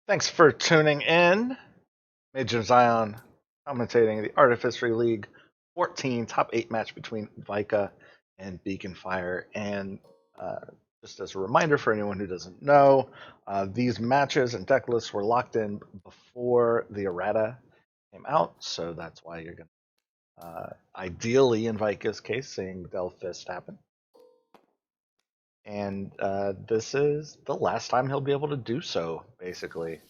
Thanks for tuning in. Major Zion commentating the Artificery League 14 top 8 match between Vika and Beaconfire. And just as a reminder for anyone who doesn't know, these matches and deck lists were locked in before the errata came out. So that's why you're going to, ideally in Vika's case, seeing Delphist happen. And this is the last time he'll be able to do so, basically.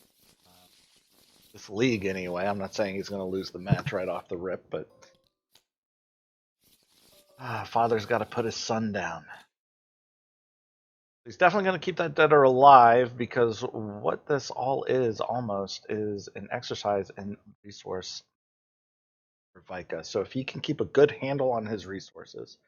This league, anyway. I'm not saying he's going to lose the match right off the rip, but father's got to put his son down. He's definitely going to keep that deader alive because what this all is almost is an exercise in resource for Vika. So if he can keep a good handle on his resources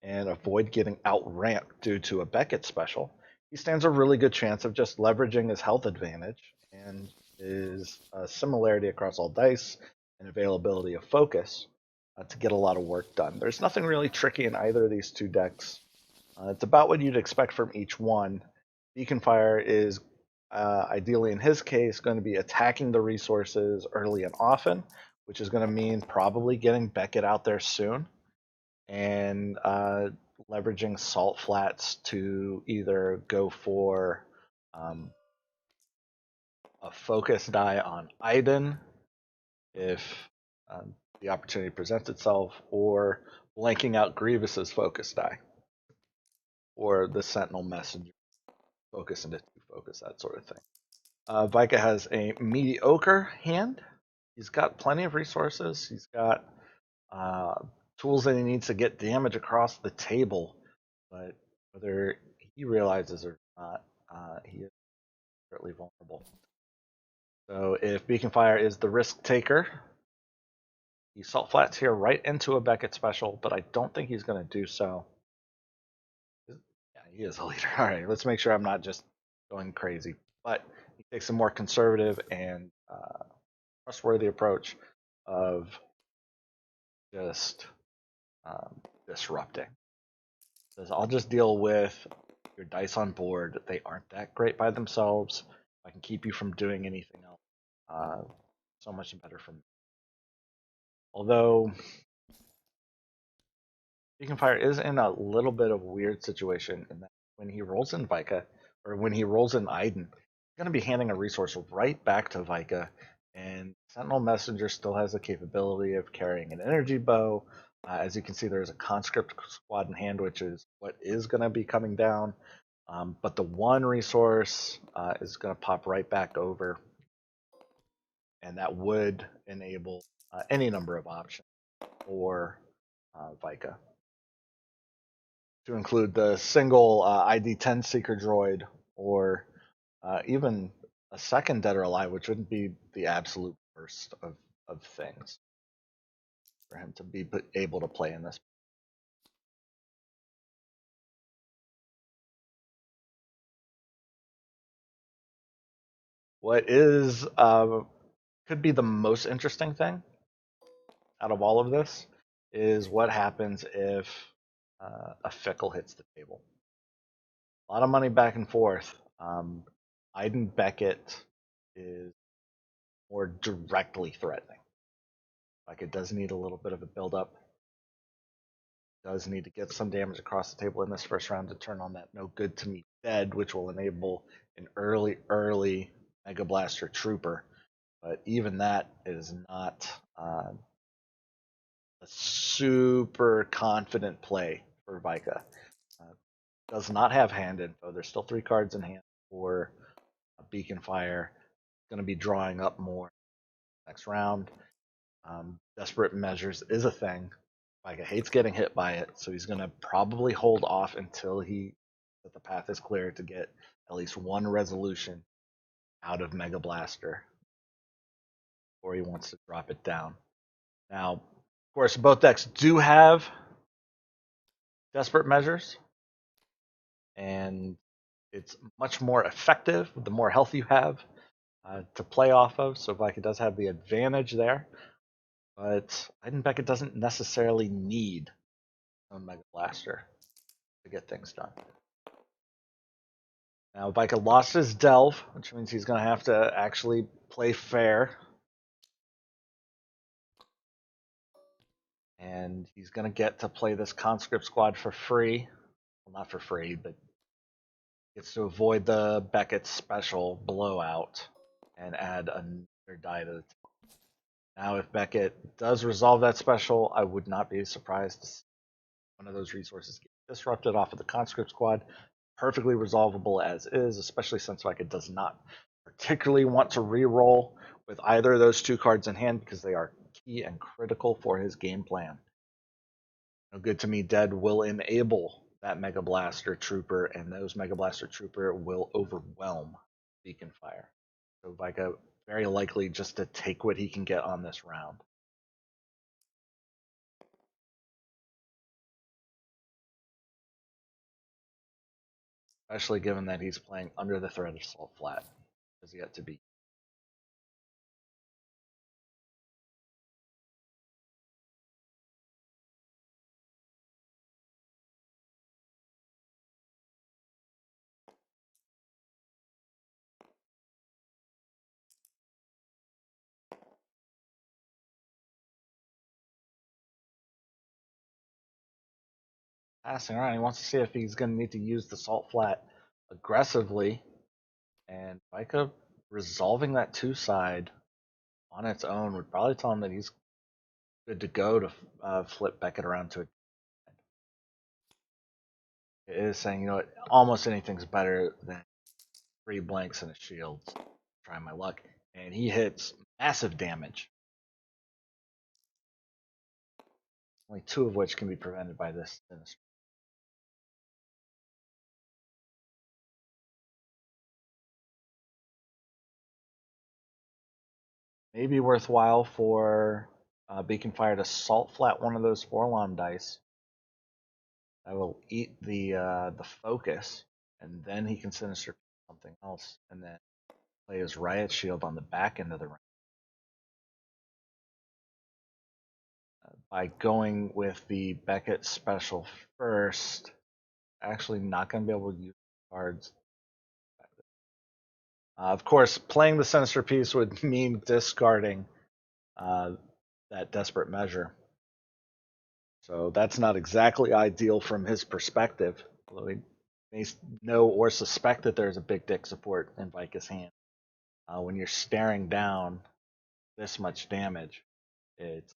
and avoid getting outramped due to a Beckett special, he stands a really good chance of just leveraging his health advantage and his similarity across all dice and availability of focus to get a lot of work done. There's nothing really tricky in either of these two decks. It's about what you'd expect from each one. Beaconfire is ideally, in his case, going to be attacking the resources early and often, which is going to mean probably getting Beckett out there soon and leveraging salt flats to either go for a focus die on Iden if the opportunity presents itself, or blanking out Grievous's focus die, or the Sentinel Messenger focus into two focus, that sort of thing. Vika has a mediocre hand. He's got plenty of resources. He's got tools that he needs to get damage across the table, but whether he realizes or not, he is certainly vulnerable. So if Beaconfire is the risk taker, he salt flats here right into a Beckett special, but I don't think he's going to do so. Yeah, he is a leader. All right, let's make sure I'm not just going crazy. But he takes a more conservative and trustworthy approach of just disrupting. Says, I'll just deal with your dice on board. They aren't that great by themselves. I can keep you from doing anything else. So much better for me. Although Beaconfire is in a little bit of a weird situation in that when he rolls in Vika, or when he rolls in Iden, he's going to be handing a resource right back to Vika, and Sentinel Messenger still has the capability of carrying an energy bow. As you can see, there's a conscript squad in hand, which is what is going to be coming down. But the one resource is going to pop right back over, and that would enable any number of options for Vika, to include the single ID10 Seeker Droid, or even a second Dead or Alive, which wouldn't be the absolute worst of things for him to be able to play in this. What is could be the most interesting thing out of all of this is what happens if a Fickle hits the table. A lot of money back and forth. Iden Beckett is more directly threatening. Like, it does need a little bit of a build up. Does need to get some damage across the table in this first round to turn on that no good to me dead, which will enable an early Mega Blaster Trooper. But even that is not a super confident play for Vika. Does not have hand info. There's still 3 cards in hand for Beaconfire. Going to be drawing up more next round. Desperate measures is a thing. Vika hates getting hit by it, so he's going to probably hold off until that the path is clear to get at least one resolution out of Mega Blaster, or he wants to drop it down. Now, of course, both decks do have desperate measures, and it's much more effective the more health you have to play off of. So Vika does have the advantage there, but Iden Beckett doesn't necessarily need a Mega Blaster to get things done. Now Vika lost his delve, which means he's going to have to actually play fair. And he's going to get to play this conscript squad for free. Well, not for free, but gets to avoid the Beckett special blowout and add another die to the team. Now, if Beckett does resolve that special, I would not be surprised to see one of those resources get disrupted off of the conscript squad. Perfectly resolvable as is, especially since Beckett does not particularly want to re-roll with either of those two cards in hand because they are key and critical for his game plan. No Good to Me Dead will enable that Mega Blaster Trooper, and those Mega Blaster Trooper will overwhelm Beaconfire. So Vika very likely just to take what he can get on this round. Especially given that he's playing under the threat of Salt Flat. Has yet to be. Passing around, he wants to see if he's going to need to use the Salt Flat aggressively, and Vika resolving that two side on its own would probably tell him that he's good to go to flip Beckett around to a. It is saying, you know what, almost anything's better than 3 blanks and a shield. Try my luck. And he hits massive damage. Only 2 of which can be prevented by this sinister. Maybe worthwhile for Beaconfire to salt flat one of those Forlom dice. That will eat the focus, and then he can sinister something else, and then play his riot shield on the back end of the round. By going with the Beckett special first, actually not going to be able to use cards. Of course, playing the sinister piece would mean discarding that desperate measure. So that's not exactly ideal from his perspective. Although he may know or suspect that there's a big dick support in Vika's hand. When you're staring down this much damage, it's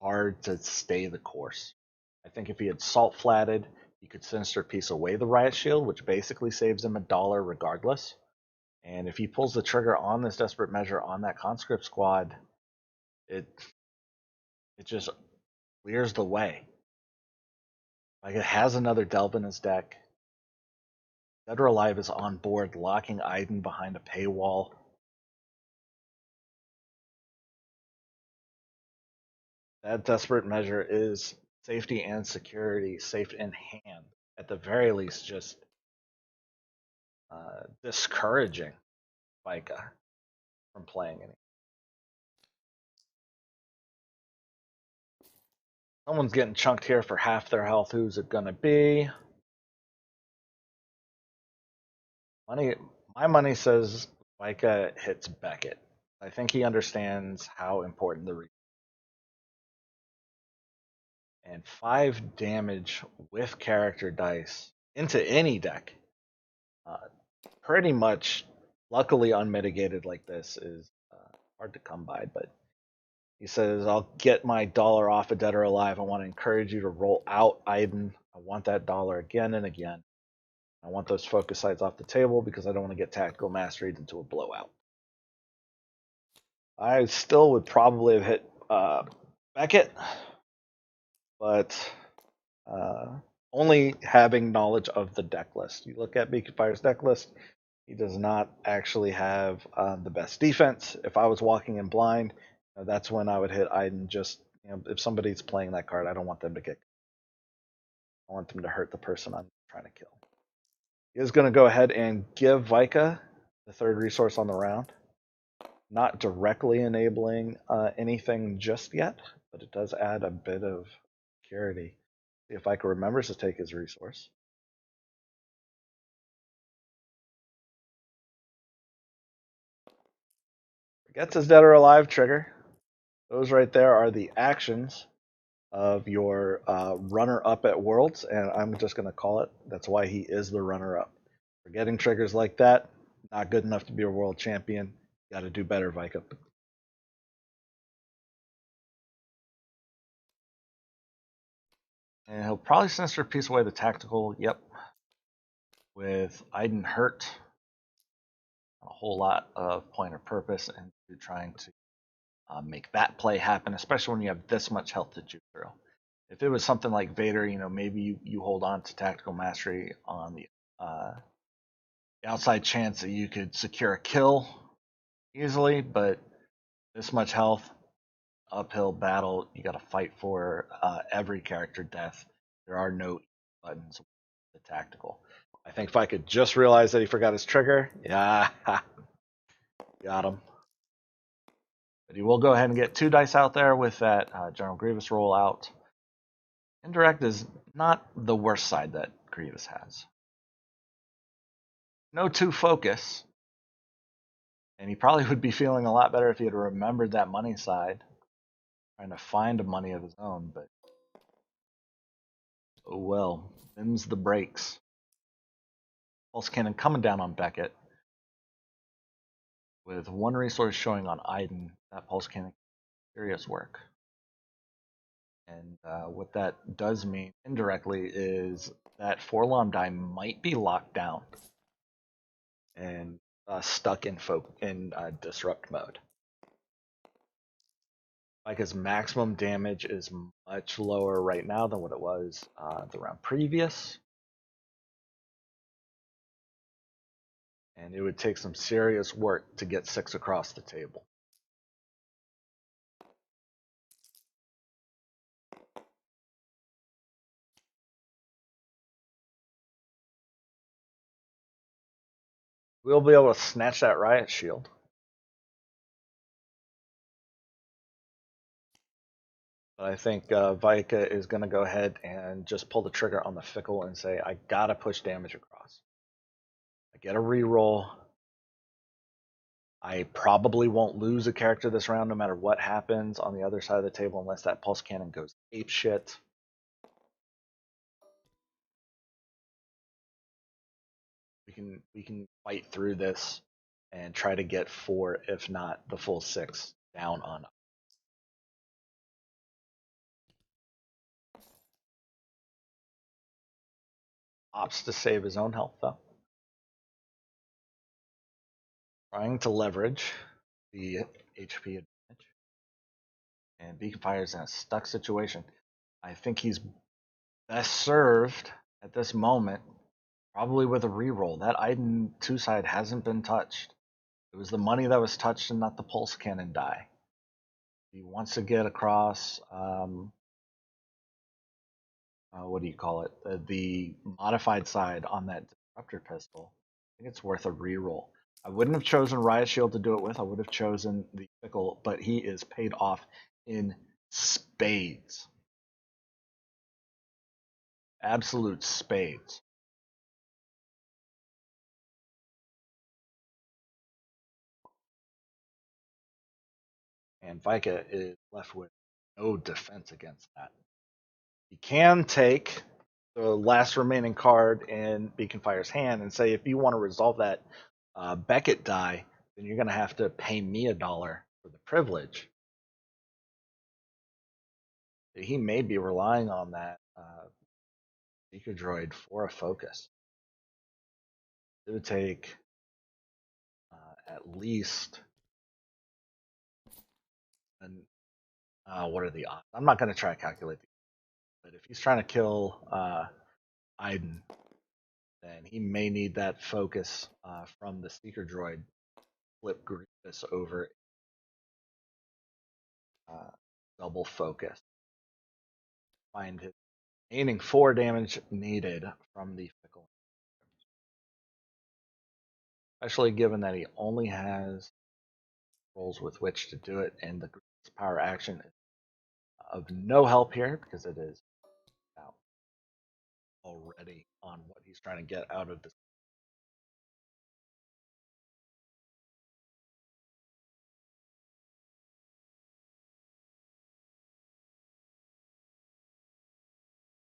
hard to stay the course. I think if he had salt flatted, he could sinister piece away the riot shield, which basically saves him $1 regardless. And if he pulls the trigger on this desperate measure on that conscript squad, it just clears the way. Like, it has another delve in his deck. Dead or Alive is on board, locking Iden behind a paywall. That desperate measure is safety and security, safe in hand. At the very least, just discouraging Vika from playing any. Someone's getting chunked here for half their health. Who's it gonna be? Money. My money says Vika hits Beckett. I think he understands how important the and 5 damage with character dice into any deck. Pretty much, luckily unmitigated like this is hard to come by. But he says, "I'll get my $1 off of Dead or Alive. I want to encourage you to roll out Iden. I want that $1 again and again. I want those focus sites off the table because I don't want to get tactical mastered into a blowout." I still would probably have hit Beckett, but only having knowledge of the deck list. You look at Beaconfire's deck list, he does not actually have the best defense. If I was walking in blind, that's when I would hit Iden. Just, if somebody's playing that card, I don't want them to get. I want them to hurt the person I'm trying to kill. He is going to go ahead and give Vika the 3rd resource on the round. Not directly enabling anything just yet, but it does add a bit of security. See if Vika remembers to take his resource. Gets is dead or alive trigger. Those right there are the actions of your runner up at Worlds, and I'm just going to call it. That's why he is the runner up. For getting triggers like that, not good enough to be a world champion. Got to do better, Vika. And he'll probably sinister piece away the tactical. Yep. With Iden hurt, a whole lot of point of purpose into trying to make that play happen, especially when you have this much health to juke through. If it was something like Vader, maybe you hold on to tactical mastery on the outside chance that you could secure a kill easily, but this much health, uphill battle, you got to fight for every character death. There are no buttons with the tactical. I think if I could just realize that he forgot his trigger, yeah, got him. But he will go ahead and get 2 dice out there with that General Grievous roll out. Indirect is not the worst side that Grievous has. No 2 focus. And he probably would be feeling a lot better if he had remembered that money side. Trying to find a money of his own, but oh well. Them's the breaks. Pulse Cannon coming down on Beckett. With 1 resource showing on Iden, that Pulse Cannon serious work. And what that does mean indirectly is that Forlom die might be locked down and stuck in disrupt mode. Like his maximum damage is much lower right now than what it was the round previous. And it would take some serious work to get 6 across the table. We'll be able to snatch that riot shield. But I think Vika is going to go ahead and just pull the trigger on the Fickle and say, I got to push damage across. I get a reroll. I probably won't lose a character this round no matter what happens on the other side of the table unless that Pulse Cannon goes apeshit. We can fight through this and try to get 4, if not the full 6, down on. Opts to save his own health though. Trying to leverage the HP advantage. And Beaconfire is in a stuck situation. I think he's best served at this moment, probably with a reroll. That Iden 2 side hasn't been touched. It was the money that was touched and not the Pulse Cannon die. He wants to get across, what do you call it? The modified side on that Disruptor pistol. I think it's worth a reroll. I wouldn't have chosen Riot Shield to do it with. I would have chosen the Fickle, but he is paid off in spades. Absolute spades. And Vika is left with no defense against that. He can take the last remaining card in Beaconfire's hand and say, if you want to resolve that Beckett die, then you're going to have to pay me $1 for the privilege. He may be relying on that Seeker Droid for a focus. It would take at least what are the odds? I'm not going to try to calculate these, but if he's trying to kill Iden, then he may need that focus from the Seeker Droid. Flip Grievous over double focus. Find his remaining 4 damage needed from the Fickle. Especially given that he only has rolls with which to do it, and the power action is of no help here because it is out already on what he's trying to get out of this.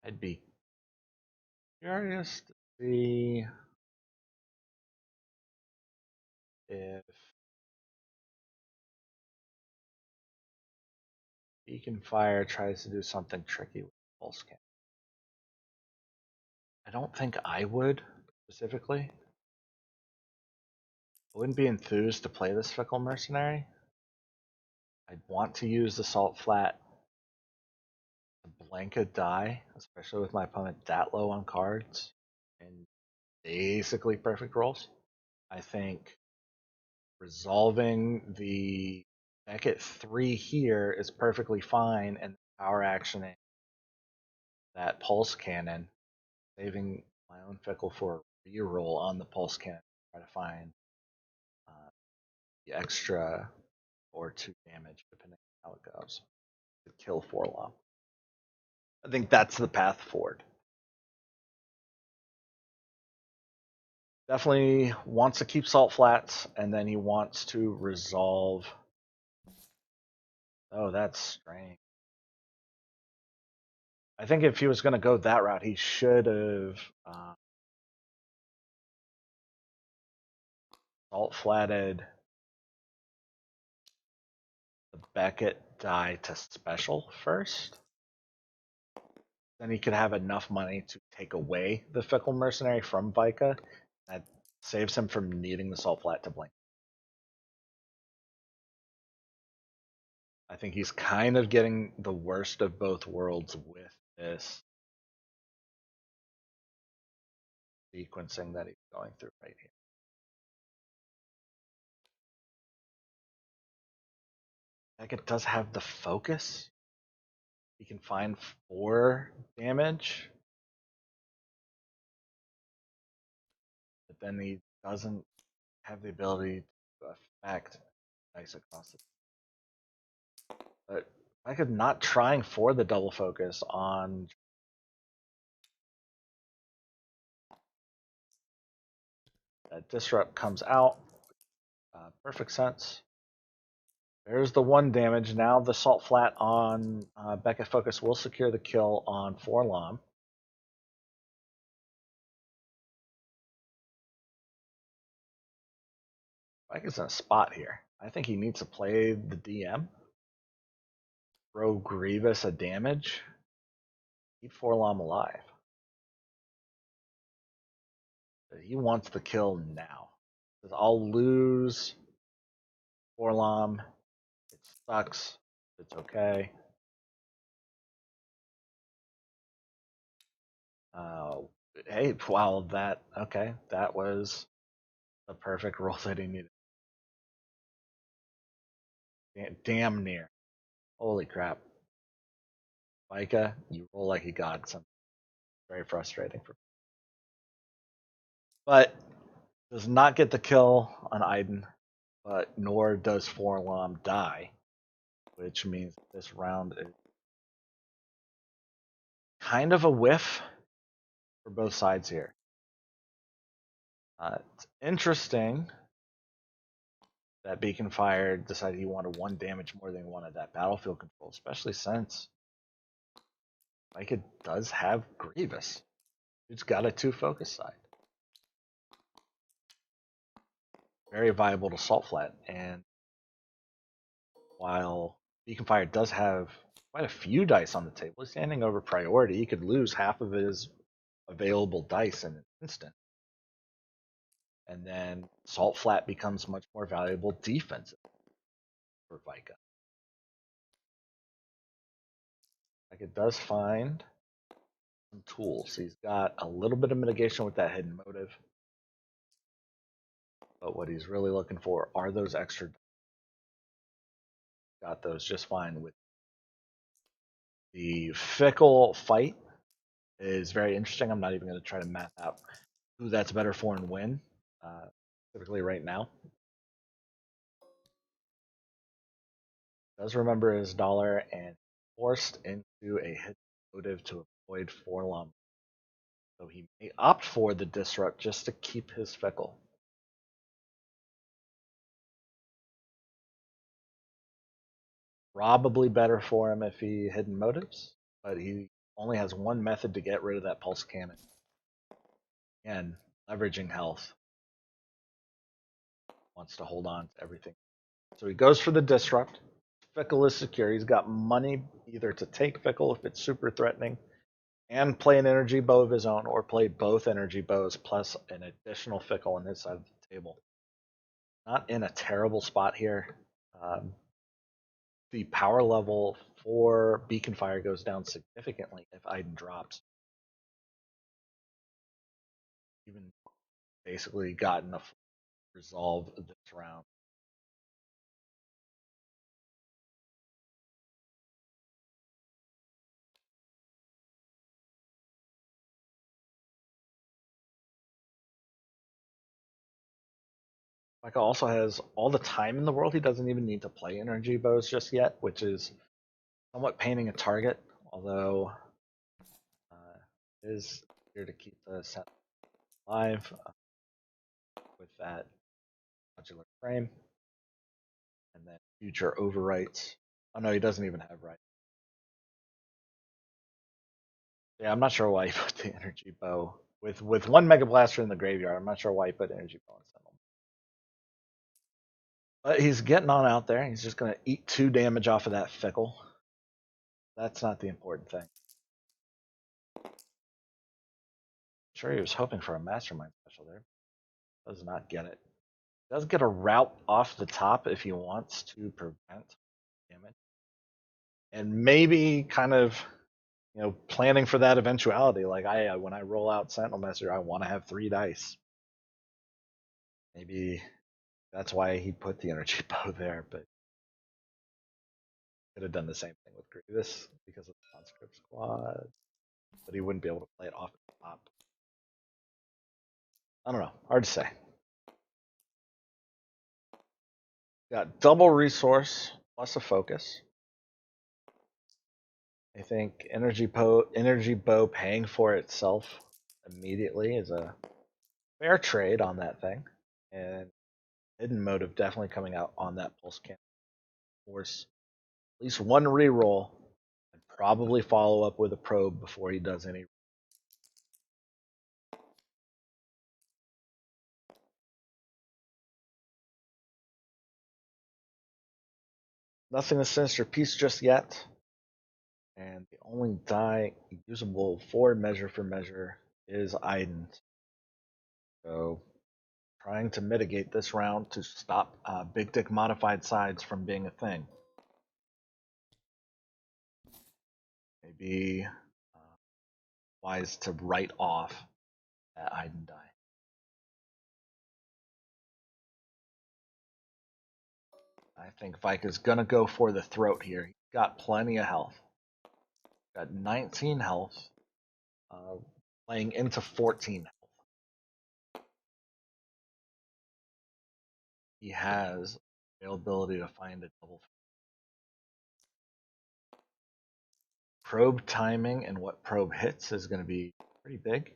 I'd be curious to see if Beaconfire tries to do something tricky with pulse cannon. I don't think I would specifically. I wouldn't be enthused to play this Fickle Mercenary. I'd want to use the Salt Flat to blank a die, especially with my opponent that low on cards and basically perfect rolls. I think resolving the Beckett 3 here is perfectly fine, and power actioning that Pulse Cannon, saving my own Fickle for a reroll on the Pulse Cannon, try to find the extra or 2 damage, depending on how it goes, to kill Forlom. I think that's the path forward. Definitely wants to keep Salt Flats, and then he wants to resolve. Oh, that's strange. I think if he was going to go that route, he should have Salt Flatted the Beckett die to special first. Then he could have enough money to take away the Fickle Mercenary from Vika. That saves him from needing the Salt Flat to blink. I think he's kind of getting the worst of both worlds with this sequencing that he's going through right here. Beckett does have the focus. He can find 4 damage. But then he doesn't have the ability to affect dice across it. But Beckett not trying for the double focus on that disrupt comes out. Perfect sense. There's the 1 damage. Now the Salt Flat on Beckett Focus will secure the kill on Forlom. Beckett's in a spot here. I think he needs to play the DM. Throw Grievous a damage. Keep Forlom alive. But he wants the kill now. I'll lose Forlom. It sucks. It's okay. Hey, wow, that was the perfect roll that he needed. Damn near. Holy crap. Vika, you roll like you got something. Very frustrating for me. But does not get the kill on Iden, but nor does Forlom die, which means this round is kind of a whiff for both sides here. It's interesting that Beaconfire decided he wanted 1 damage more than he wanted that battlefield control, especially since Vika does have Grievous. It's got a 2 focus side. Very viable to Salt Flat, and while Beaconfire does have quite a few dice on the table, he's handing over priority. He could lose half of his available dice in an instant. And then Salt Flat becomes much more valuable defensive for Vika. Like it does find some tools. He's got a little bit of mitigation with that hidden motive. But what he's really looking for are those extra. Got those just fine with the Fickle fight is very interesting. I'm not even going to try to map out who that's better for and when, typically right now. Does remember his dollar and forced into a hidden motive to avoid Forlom. So he may opt for the disrupt just to keep his Fickle. Probably better for him if he hidden motives, but he only has one method to get rid of that pulse cannon. Again, leveraging health. Wants to hold on to everything. So he goes for the disrupt. Fickle is secure. He's got money either to take Fickle if it's super threatening and play an energy bow of his own, or play both energy bows plus an additional Fickle on his side of the table. Not in a terrible spot here. Um, the power level for Beaconfire goes down significantly if Iden drops. Even basically gotten a resolve this round. Micah also has all the time in the world. He doesn't even need to play energy bows just yet, which is somewhat painting a target, although it is here to keep the set alive with that modular frame. And then future overwrites. Oh no, he doesn't even have right. Yeah, I'm not sure why he put the energy bow with one Mega Blaster in the graveyard. I'm not sure why he put energy bow in Sentinel. But he's getting on out there. He's just gonna eat 2 damage off of that Fickle. That's not the important thing. Sure, he was hoping for a Mastermind special there. Does not get it. Does get a route off the top if he wants to prevent damage. And maybe kind of, planning for that eventuality. Like when I roll out Sentinel Messenger, I want to have 3 dice. Maybe that's why he put the energy bow there, but could have done the same thing with Grievous because of the conscript squad. But he wouldn't be able to play it off the top. I don't know. Hard to say. Got double resource plus a focus. I think energy bow paying for itself immediately is a fair trade on that thing, and hidden motive definitely coming out on that pulse cannon. Force at least one reroll, and probably follow up with a probe before he does any. Nothing a sinister piece just yet, and the only die usable for measure is Iden. So trying to mitigate this round to stop big dick modified sides from being a thing. Maybe wise to write off that Iden die. I think Vika's gonna go for the throat here. He's got plenty of health. Got 19 health, uh, playing into 14 health. He has availability to find a double. Probe timing and what probe hits is going to be pretty big.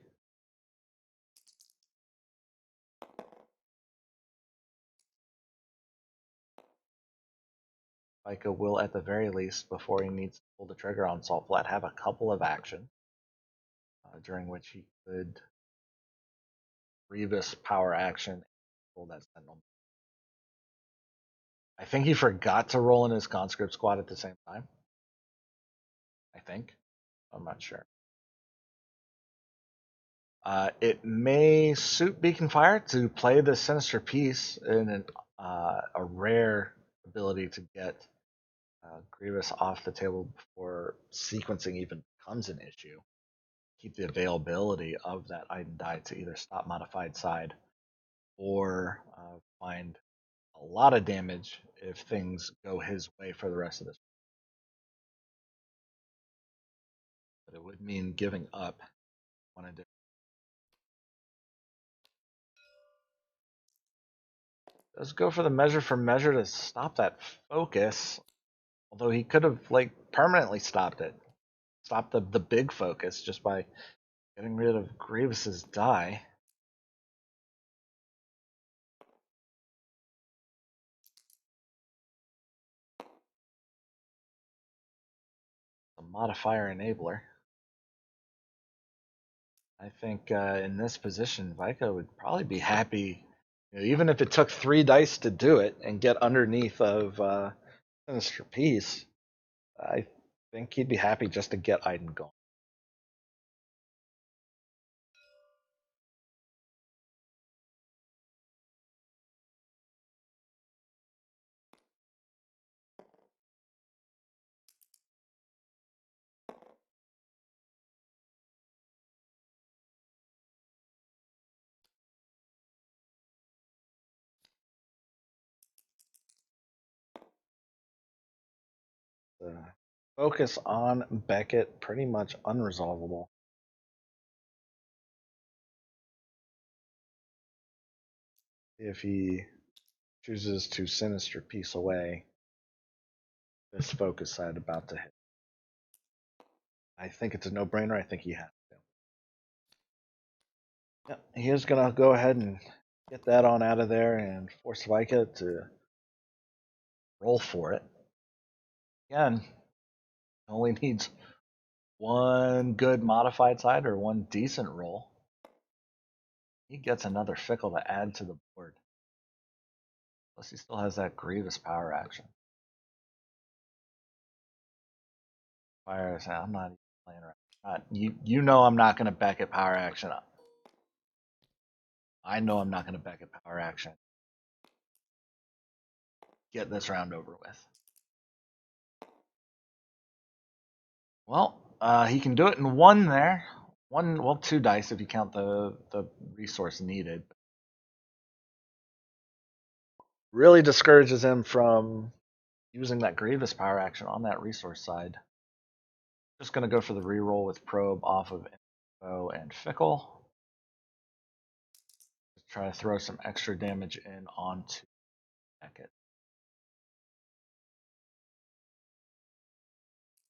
Vika will, at the very least, before he needs to pull the trigger on Salt Flat, have a couple of actions during which he could Grievous power action, pull that Sentinel. I think he forgot to roll in his conscript squad at the same time. I think. I'm not sure. It may suit Beaconfire to play the Sinister Piece in a rare ability to get Grievous off the table before sequencing even becomes an issue. Keep the availability of that Iden die to either stop modified side or find a lot of damage if things go his way for the rest of this. But it would mean giving up one additional. Let's go for the measure to stop that focus. Although he could have permanently stopped it. Stopped the big focus just by getting rid of Grievous's die. The modifier enabler. I think in this position, Vika would probably be happy, even if it took 3 dice to do it and get underneath of Sinister Peace. I think he'd be happy just to get Iden going. The focus on Beckett pretty much unresolvable. If he chooses to Sinister Peace away, this focus side about to hit. I think it's a no-brainer. I think he has to. Yep, he is going to go ahead and get that on out of there and force Vika to roll for it. Again, only needs one good modified side or one decent roll. He gets another Fickle to add to the board. Plus, he still has that Grievous power action. Fire, I'm not even playing around. You know I'm not going to Beckett power action up. I know I'm not going to Beckett power action. Get this round over with. Well, he can do it in one there. One, well, 2 dice if you count the resource needed. Really discourages him from using that Grievous power action on that resource side. Just going to go for the reroll with Probe off of Info and Fickle. Just try to throw some extra damage in onto Beckett.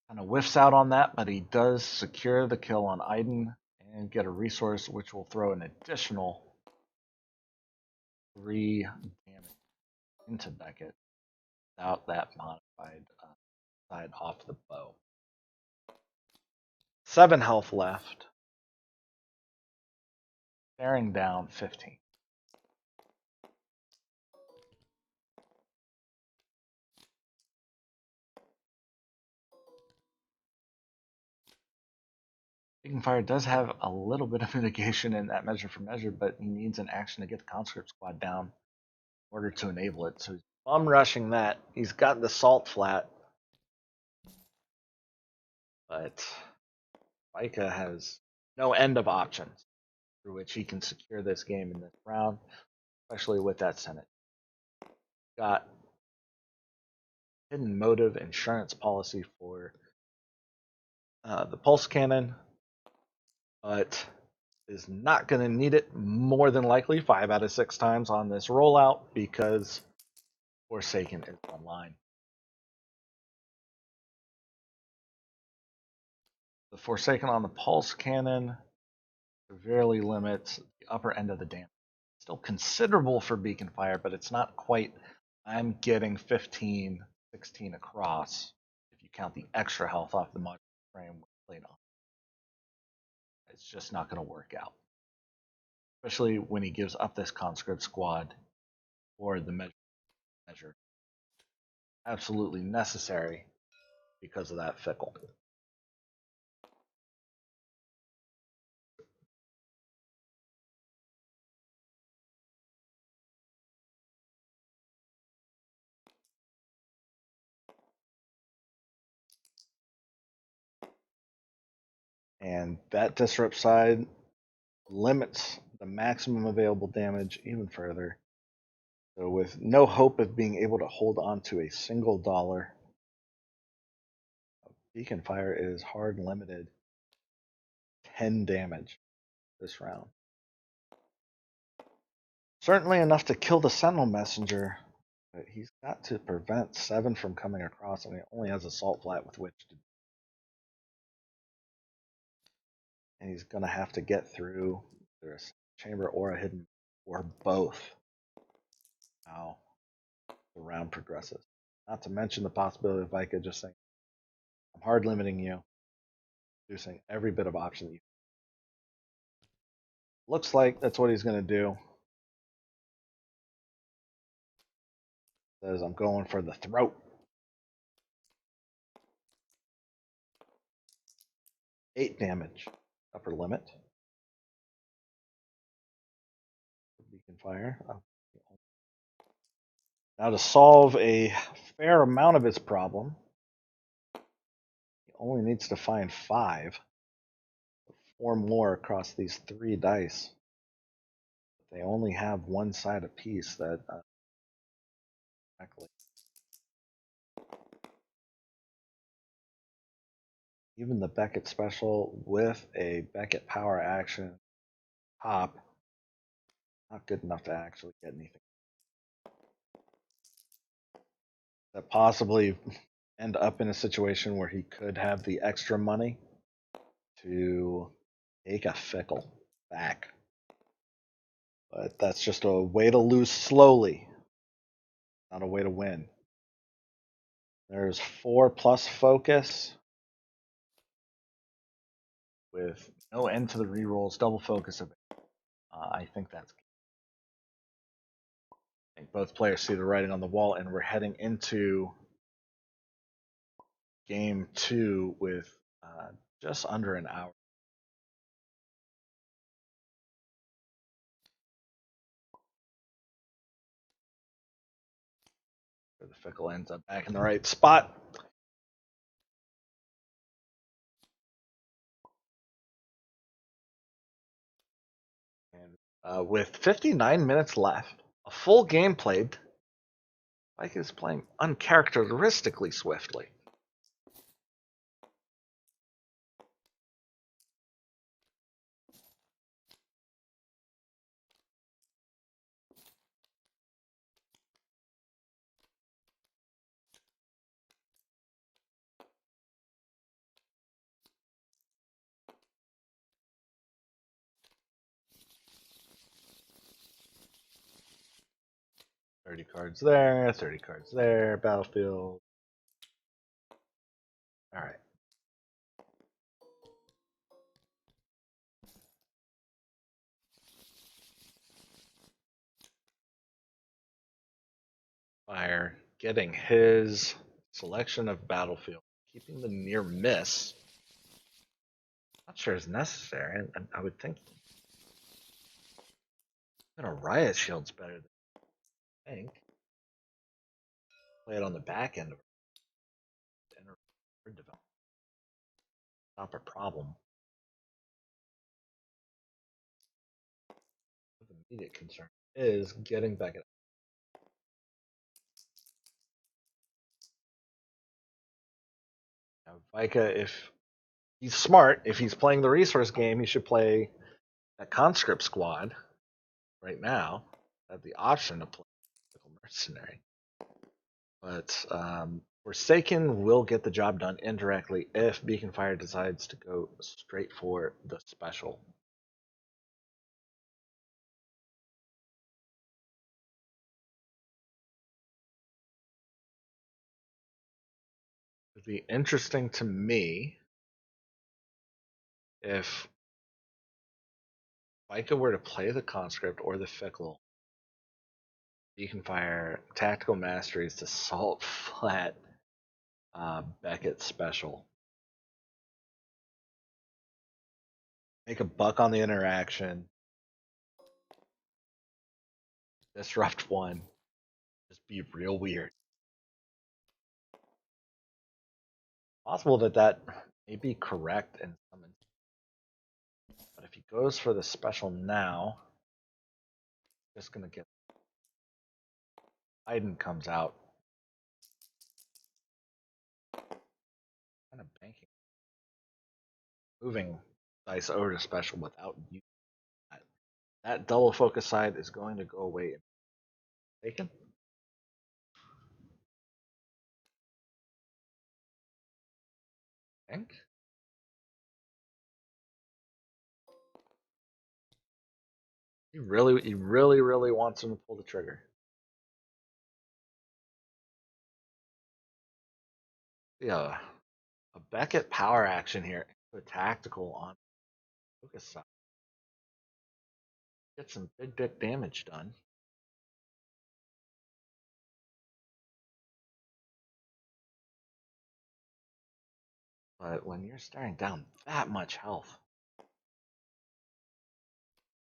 Kind of whiffs out on that, but he does secure the kill on Iden and get a resource which will throw an additional 3 damage into Beckett without that modified side off the bow. 7 health left. Bearing down 15. Beaconfire does have a little bit of mitigation in that measure for measure, but he needs an action to get the conscript squad down in order to enable it. So he's bum rushing that. He's got the salt flat, but Vika has no end of options through which he can secure this game in this round, especially with that Senate. Got hidden motive insurance policy for the pulse cannon, but is not going to need it more than likely 5 out of 6 times on this rollout because Forsaken is online. The Forsaken on the pulse cannon severely limits the upper end of the damage. Still considerable for Beaconfire, but it's not quite. I'm getting 15, 16 across if you count the extra health off the modular frame played on. It's just not going to work out. Especially when he gives up this conscript squad for the measure. Absolutely necessary because of that Fickle. And that disrupt side limits the maximum available damage even further. So with no hope of being able to hold on to a single dollar, Beaconfire is hard limited 10 damage this round. Certainly enough to kill the Sentinel Messenger, but he's got to prevent 7 from coming across, and he only has Assault Flat with which to. And he's going to have to get through either a chamber or a hidden, or both. How the round progresses. Not to mention the possibility of Vika just saying, I'm hard limiting you, reducing every bit of option that you. Looks like that's what he's going to do. Says I'm going for the throat. 8 damage. Upper limit. Beaconfire. Now to solve a fair amount of his problem, he only needs to find 5. 4 more across these 3 dice. They only have one side apiece that exactly. Even the Beckett special with a Beckett power action pop, not good enough to actually get anything. That possibly end up in a situation where he could have the extra money to take a fickle back. But that's just a way to lose slowly, not a way to win. There's 4 plus focus with no end to the rerolls, double focus of it. I think that's. I think both players see the writing on the wall, and we're heading into game 2 with just under an hour. The fickle ends up back in the right spot. And with 59 minutes left, a full game played, Vika is playing uncharacteristically swiftly. $30 cards there, $30 cards there, battlefield. All right. Fire getting his selection of battlefield, keeping the near miss. Not sure is necessary. I would think a riot shield's better than I think. Play it on the back end of development. Not a problem. The immediate concern is getting Beckett. Now, Vika, if he's smart, if he's playing the resource game, he should play that conscript squad right now. Have the option to play mercenary. But Forsaken will get the job done indirectly if Beaconfire decides to go straight for the special. It'd be interesting to me if Vika were to play the conscript or the fickle. Beaconfire tactical masteries to salt flat Beckett special. Make a buck on the interaction. Disrupt 1. Just be real weird. Possible that may be correct in some instances. But if he goes for the special now, just going to get. Iden comes out. Kind of banking. Moving dice over to special without using that. That double focus side is going to go away. Taken? I think. He really wants him to pull the trigger. Yeah, a Beckett power action here, a tactical on focus side. get some big dick damage done. But when you're staring down that much health,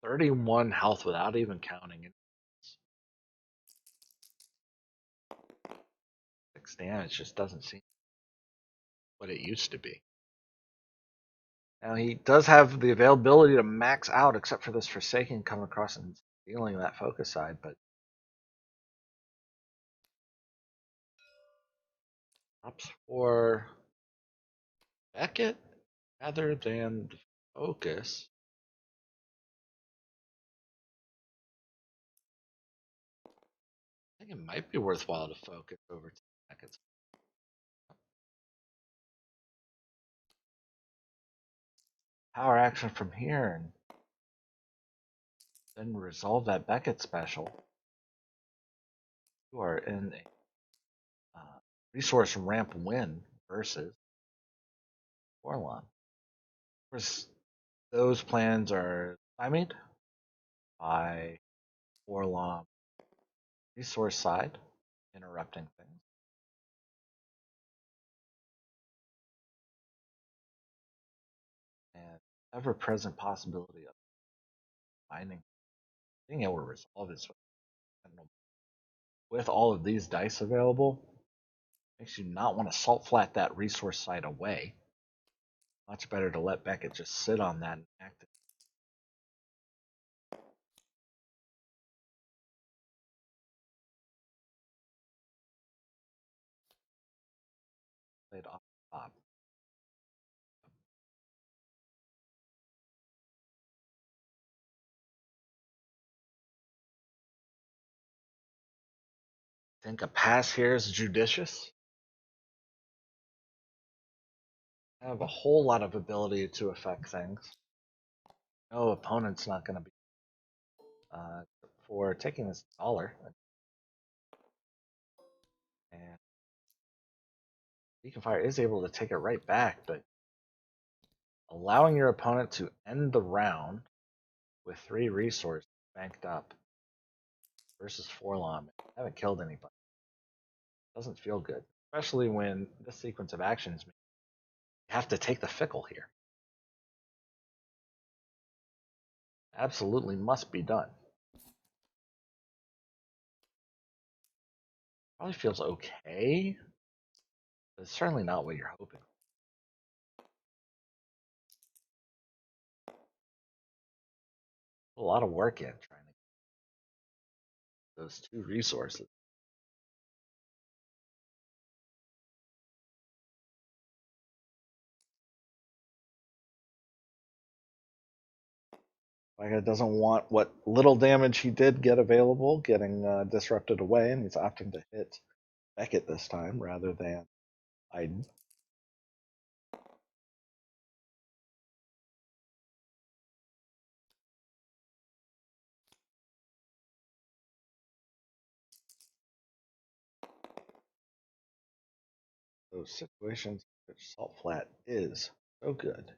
31 health without even counting it, 6 damage just doesn't seem what it used to be. Now he does have the availability to max out, except for this Forsaken coming across and stealing that focus side, but opts for Beckett rather than the focus. I think it might be worthwhile to focus over to Beckett's. Power action from here and then resolve that Beckett special. You are in a resource ramp win versus Orlon. Of course, those plans are stymied by Orlon resource side interrupting things. And ever present possibility of finding being able to resolve this with all of these dice available makes you not want to salt flat that resource side away. Much better to let Beckett just sit on that and act. Played off the top. I think a pass here is judicious. I have a whole lot of ability to affect things. No opponent's not going to be for taking this dollar. And Beaconfire is able to take it right back, but allowing your opponent to end the round with 3 resources banked up versus Forlom. Haven't killed anybody. Doesn't feel good, especially when this sequence of actions you have to take the fickle here. Absolutely must be done. Probably feels okay, but it's certainly not what you're hoping. A lot of work in trying to get those 2 resources. Vika doesn't want what little damage he did get available getting disrupted away, and he's opting to hit Beckett this time rather than Iden. Those situations in which Salt Flat is so good.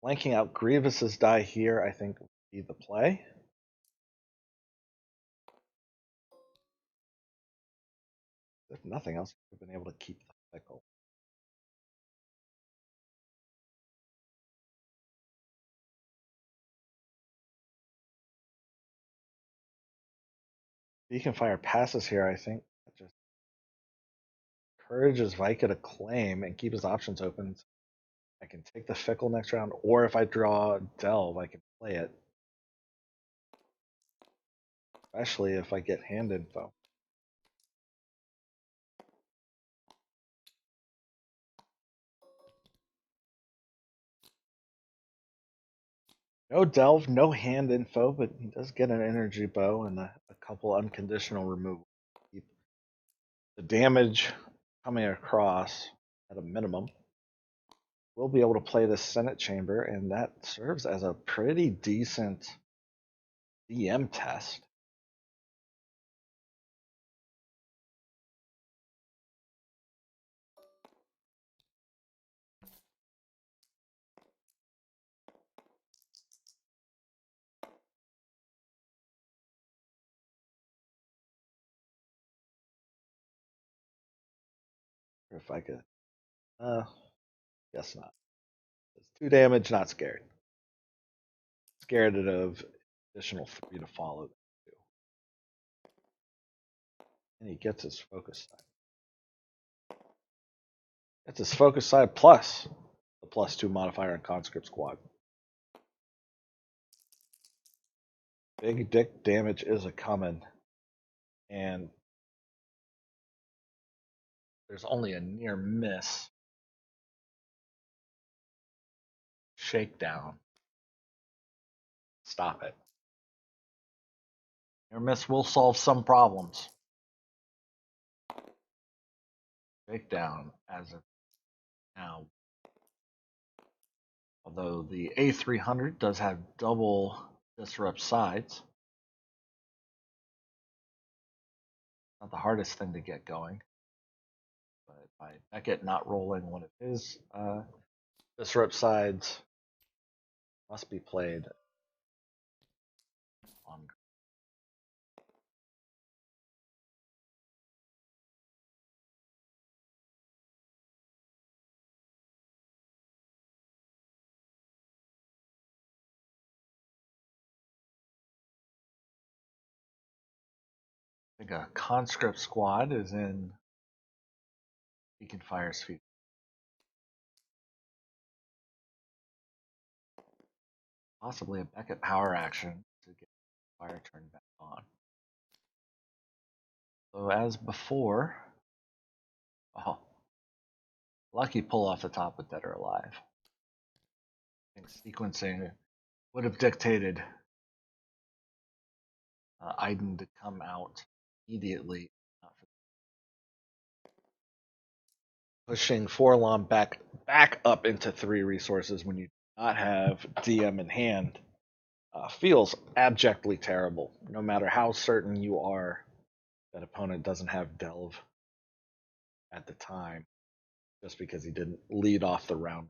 Flanking out Grievous's die here, I think, would be the play. If nothing else, we've been able to keep the fickle. Beaconfire passes here, I think. That just encourages Vika to claim and keep his options open. I can take the fickle next round, or if I draw Delve, I can play it. Especially if I get hand info. No Delve, no hand info, but he does get an energy bow and a couple unconditional removal. Keep the damage coming across at a minimum. We'll be able to play the Senate Chamber, and that serves as a pretty decent DM test. If I could, guess not. It's 2 damage, not scared. Scared of additional 3 to follow that too. And he gets his focus side. Gets his focus side plus the +2 modifier in conscript squad. Big dick damage is a coming, and there's only a near miss. Shakedown. Stop it. Near miss will solve some problems. Shakedown as of now. Although the A300 does have double disrupt sides. Not the hardest thing to get going. But by Beckett not rolling one of his disrupt sides, must be played on. I think a conscript squad is in Beaconfire's feet. Possibly a Beckett power action to get fire turned back on. So as before, oh, lucky pull off the top with Dead or Alive. I think sequencing would have dictated Iden to come out immediately. Pushing Forlom back up into 3 resources when you do not have DM in hand feels abjectly terrible. No matter how certain you are that opponent doesn't have Delve at the time, just because he didn't lead off the round.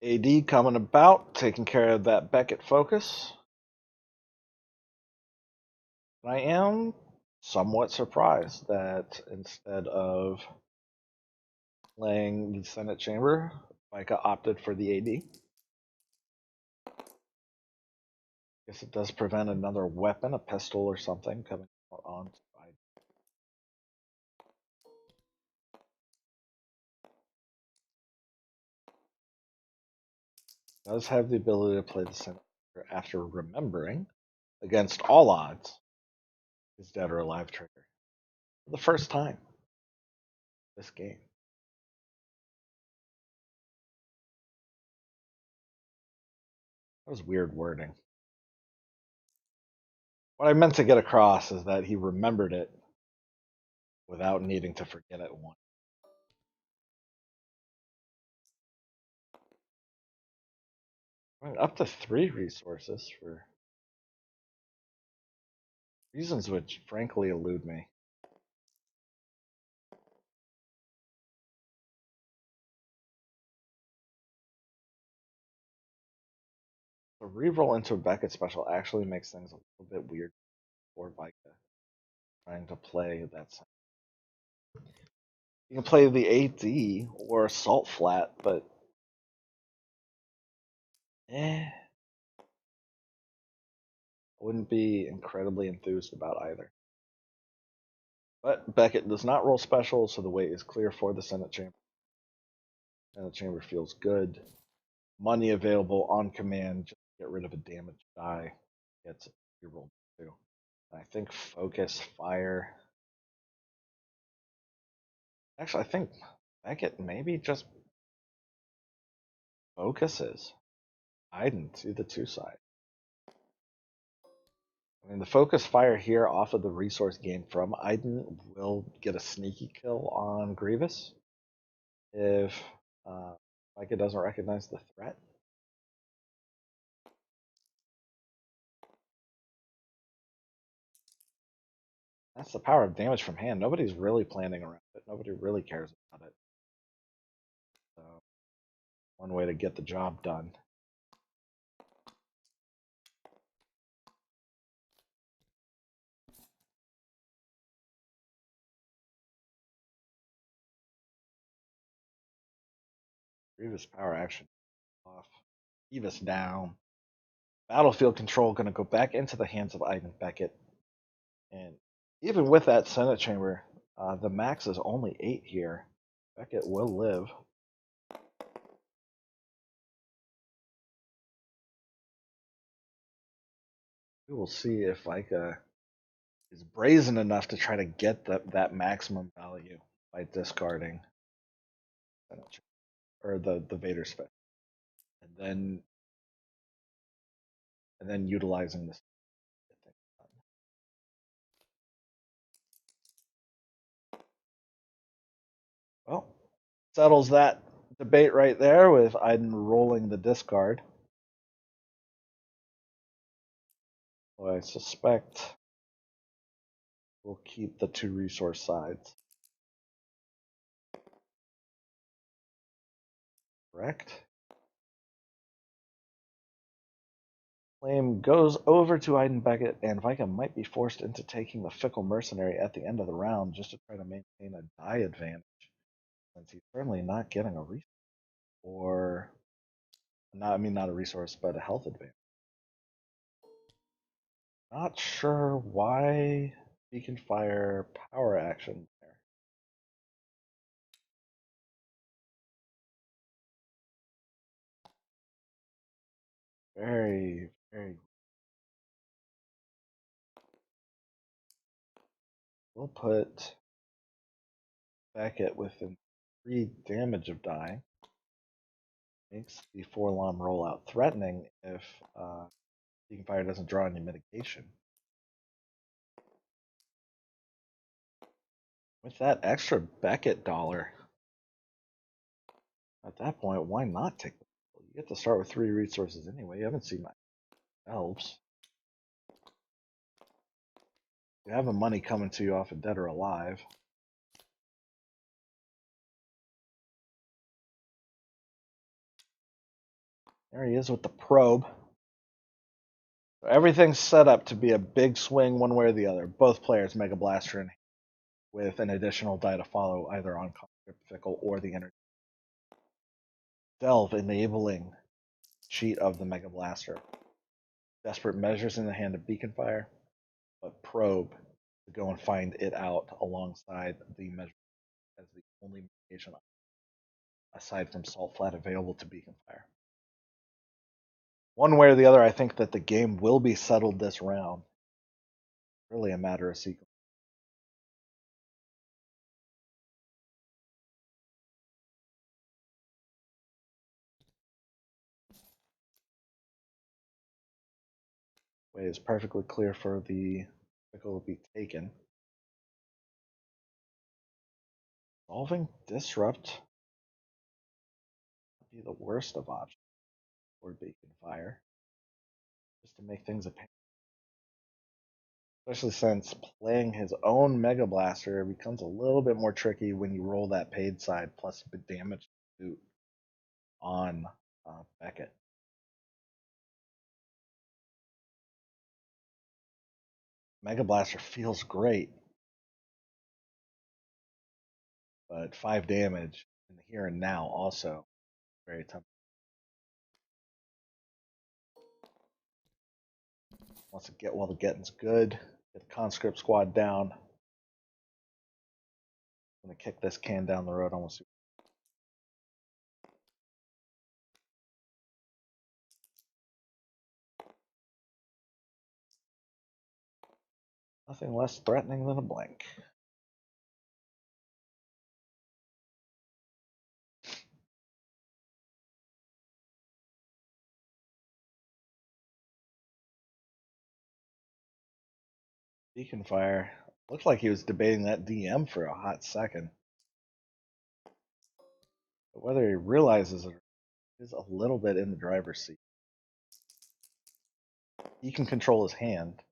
AD coming about, taking care of that Beckett focus. I am somewhat surprised that instead of playing the Senate Chamber, Vika opted for the AD. Guess it does prevent another weapon, a pistol or something, coming out on side. Does have the ability to play the Senate after remembering, against all odds, his Dead or Alive trigger. For the first time this game. That was weird wording. What I meant to get across is that he remembered it without needing to forget it once. Up to 3 resources for reasons which frankly elude me. The reroll into a Beckett special actually makes things a little bit weird for Vika trying to play that side. You can play the AD or Assault Flat, but I wouldn't be incredibly enthused about either. But Beckett does not roll special, so the way is clear for the Senate Chamber. Senate Chamber feels good. Money available on command, just get rid of a damaged die. Gets rerolled too. I think Focus, Fire. Actually, I think Beckett maybe just focuses Iden to the 2 side. I mean, the Focus Fire here off of the resource gained from Iden will get a sneaky kill on Grievous if Micah doesn't recognize the threat. That's the power of damage from hand. Nobody's really planning around it. Nobody really cares about it. So, one way to get the job done. Grievous power action off. Grievous down. Battlefield control going to go back into the hands of Iden Beckett. And even with that Senate chamber, the max is only 8 here. Beckett will live. We will see if Vika is brazen enough to try to get that maximum value by discarding or the Vader spec, and then utilizing this. Well, settles that debate right there with Iden rolling the discard. Well, I suspect we'll keep the 2 resource sides. Correct. Flame goes over to Iden Beckett, and Vika might be forced into taking the Fickle Mercenary at the end of the round just to try to maintain a die advantage, since he's certainly not getting a resource. Or, not a resource, but a health advantage. Not sure why Beaconfire power action there. Very, very. We'll put Beckett within 3 damage of dying. Makes the Forlom rollout threatening if Beaconfire doesn't draw any mitigation. With that extra Beckett dollar, at that point, why not take the You get to start with 3 resources anyway. You haven't seen my elves. You have the money coming to you off of Dead or Alive. There he is with the probe. So everything's set up to be a big swing one way or the other. Both players Mega Blaster in with an additional die to follow either on Conscript Fickle or the energy. Delve enabling cheat of the Mega Blaster. Desperate measures in the hand of Beaconfire, but probe to go and find it out alongside the measure as the only mitigation aside from Salt Flat available to Beaconfire. One way or the other, I think that the game will be settled this round. Really a matter of sequence. Way is perfectly clear for the Fickle to be taken. Solving Disrupt would be the worst of options for Beaconfire, just to make things a pain. Especially since playing his own Mega Blaster becomes a little bit more tricky when you roll that paid side plus the damage suit on Beckett. Mega Blaster feels great, but 5 damage in the here and now also very tempting. Wants to get while the getting's good. Get the conscript squad down. I'm gonna kick this can down the road almost. Nothing less threatening than a blank. Beaconfire looked like he was debating that DM for a hot second. But whether he realizes it is a little bit in the driver's seat. He can control his hand.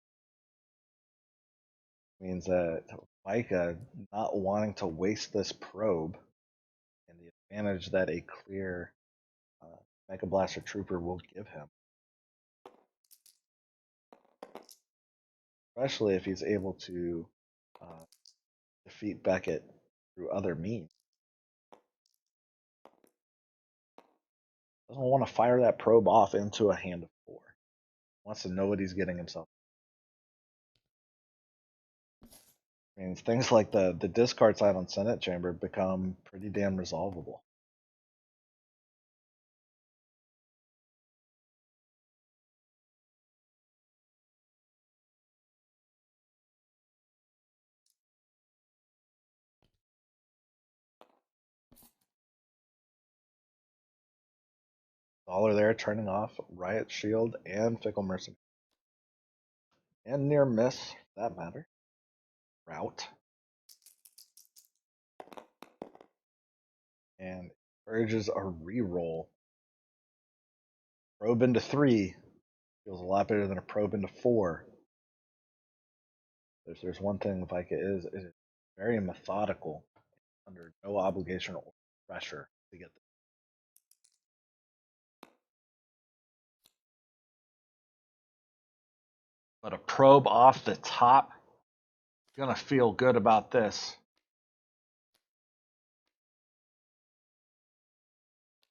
Means that Vika not wanting to waste this probe and the advantage that a clear Mega Blaster Trooper will give him. Especially if he's able to defeat Beckett through other means. Doesn't want to fire that probe off into a hand of 4. Wants to know what he's getting himself. I mean, things like the discard side on Senate Chamber become pretty damn resolvable. All are there, turning off Riot Shield and Fickle Mercenary. And near miss, for that matter. Route. And urges a reroll. Probe into 3 feels a lot better than a probe into 4. If there's one thing Vika is, it is very methodical, under no obligation or pressure to get this. But a probe off the top, gonna feel good about this.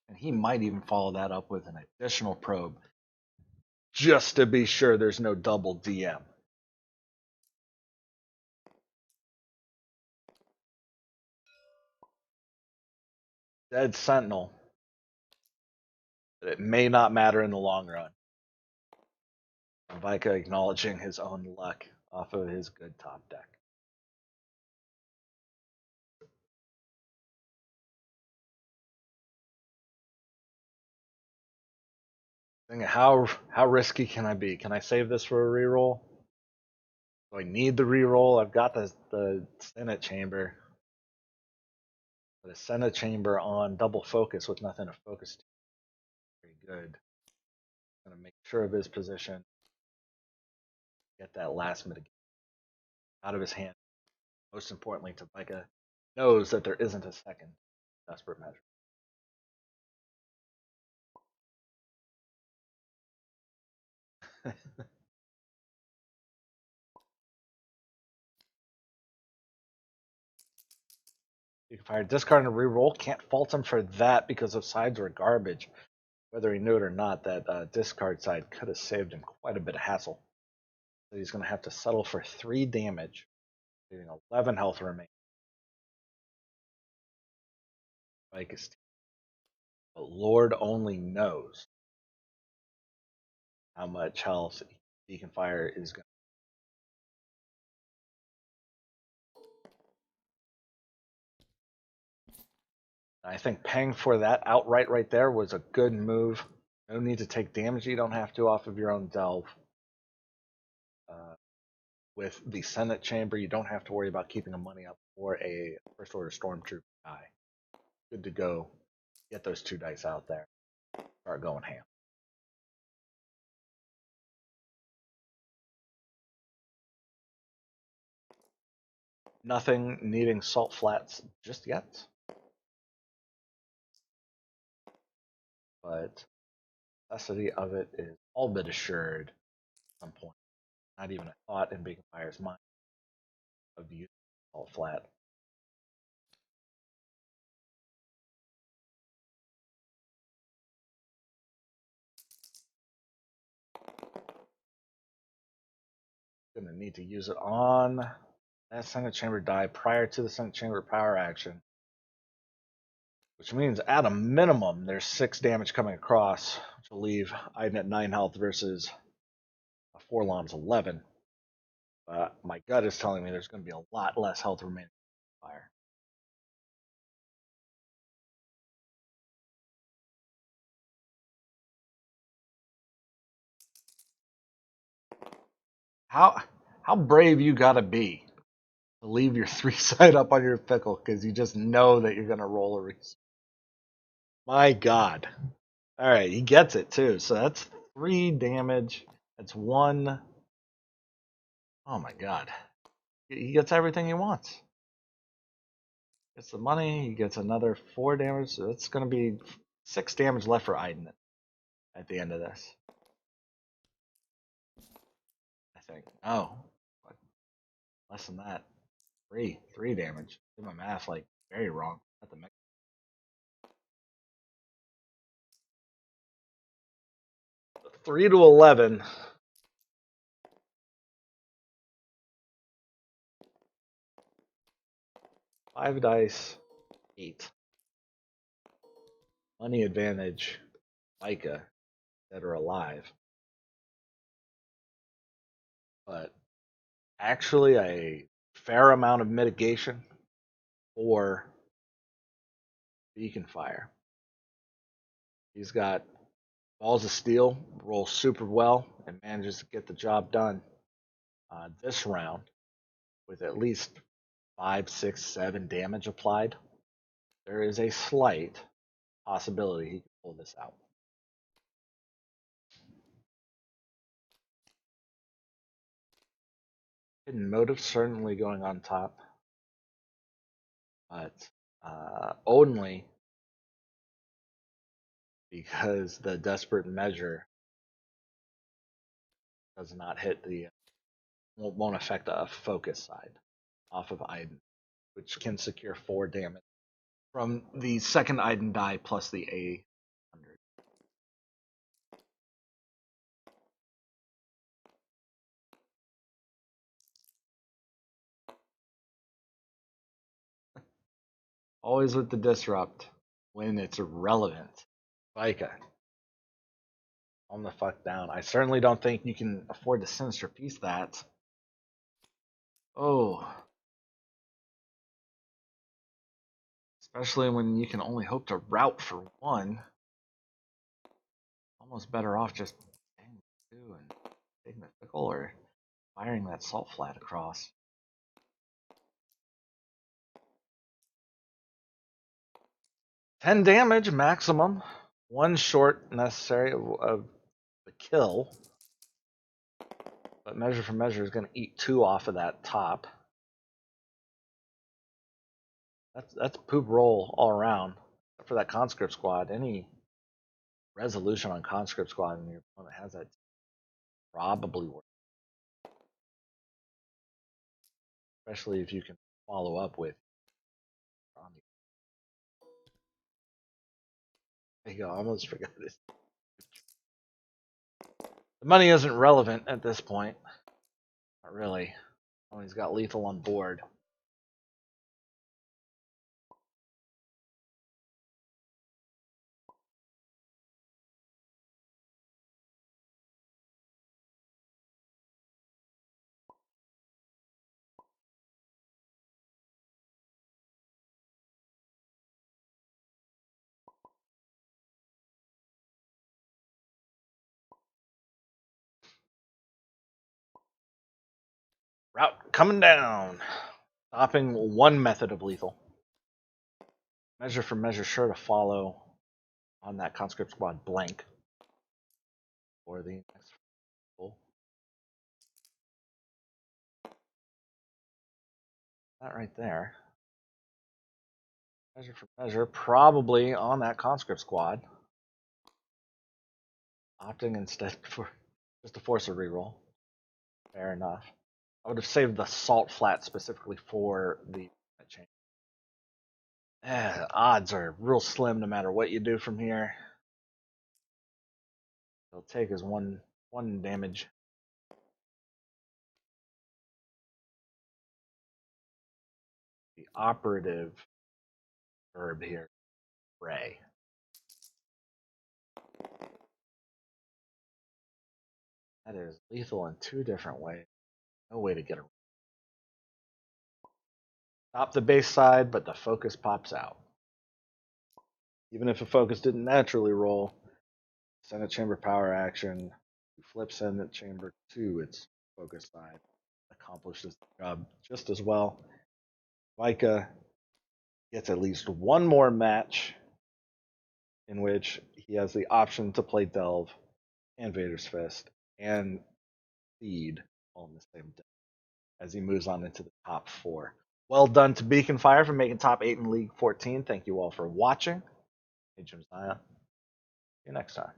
And he might even follow that up with an additional probe, just to be sure there's no double DM. Dead Sentinel. But it may not matter in the long run. And Vika acknowledging his own luck off of his good top deck. How risky can I be? Can I save this for a reroll? Do I need the reroll? I've got the Senate Chamber. But a Senate Chamber on double focus with nothing to focus to. Very good. Gonna make sure of his position. Get that last mitigation out of his hand. Most importantly, to Vika knows that there isn't a second desperate measure. Beaconfire discard and reroll. Can't fault him for that because of sides were garbage. Whether he knew it or not, that discard side could have saved him quite a bit of hassle. So he's going to have to settle for 3 damage, leaving 11 health remaining. But Lord only knows how much health Beaconfire is going to. I think paying for that outright right there was a good move. No need to take damage you don't have to off of your own delve. With the Senate Chamber, you don't have to worry about keeping the money up for a First Order Stormtrooper die. Good to go. Get those 2 dice out there. Start going ham. Nothing needing salt flats just yet. But necessity of it is all but assured at some point. Not even a thought in Beaconfire's mind of using salt flat. Gonna need to use it on that Senate Chamber die prior to the Senate Chamber power action. Which means at a minimum there's 6 damage coming across, which will leave Iden at 9 health versus a Forlon's 11. My gut is telling me there's going to be a lot less health remaining in fire. How brave you got to be to leave your 3 side up on your pickle because you just know that you're going to roll a reason. My God. All right, he gets it too. So that's 3 damage. That's 1. Oh my God. He gets everything he wants. Gets the money. He gets another 4 damage. So it's going to be 6 damage left for Iden at the end of this. I think. Oh, less than that. 3 damage. Did my math like very wrong. At the 3 to 11. Five dice, 8. Money advantage, Vika, that are alive. But actually, a fair amount of mitigation for Beaconfire. He's got balls of steel, rolls super well, and manages to get the job done this round with at least 5, 6, 7 damage applied. There is a slight possibility he can pull this out. Hidden motive certainly going on top, but only because the desperate measure does not hit the won't affect the focus side off of Iden, which can secure 4 damage from the second Iden die plus the A100. Always with the disrupt when it's relevant. Vika, calm the fuck down. I certainly don't think you can afford to sinister piece that. Oh. Especially when you can only hope to route for 1. Almost better off just paying 2 and taking the pickle or firing that salt flat across. 10 damage maximum. 1 short necessary of the kill. But measure for measure is going to eat 2 off of that top. That's a poop roll all around. Except for that conscript squad. Any resolution on conscript squad and your opponent has that probably works. Especially if you can follow up with. There you go, I almost forgot this. The money isn't relevant at this point. Not really. Oh, he's got lethal on board. Route coming down. Stopping 1 method of lethal. Measure for measure sure to follow on that conscript squad blank. For the next roll. That right there. Measure for measure, probably on that conscript squad. Opting instead for just to force a reroll. Fair enough. I would have saved the salt flat specifically for the chain. Odds are real slim no matter what you do from here. It'll take is one damage. The operative verb here, Ray. That is lethal in 2 different ways. No way to get around. Stop the base side, but the focus pops out. Even if a focus didn't naturally roll, Senate Chamber power action, flip Senate Chamber to its focus side, accomplishes the job just as well. Vika gets at least 1 more match in which he has the option to play Delve and Vader's Fist and Feed all in the same deck as he moves on into the top 4. Well done to Beaconfire for making top 8 in League 14. Thank you all for watching. Hey, Jim Zion. See you next time.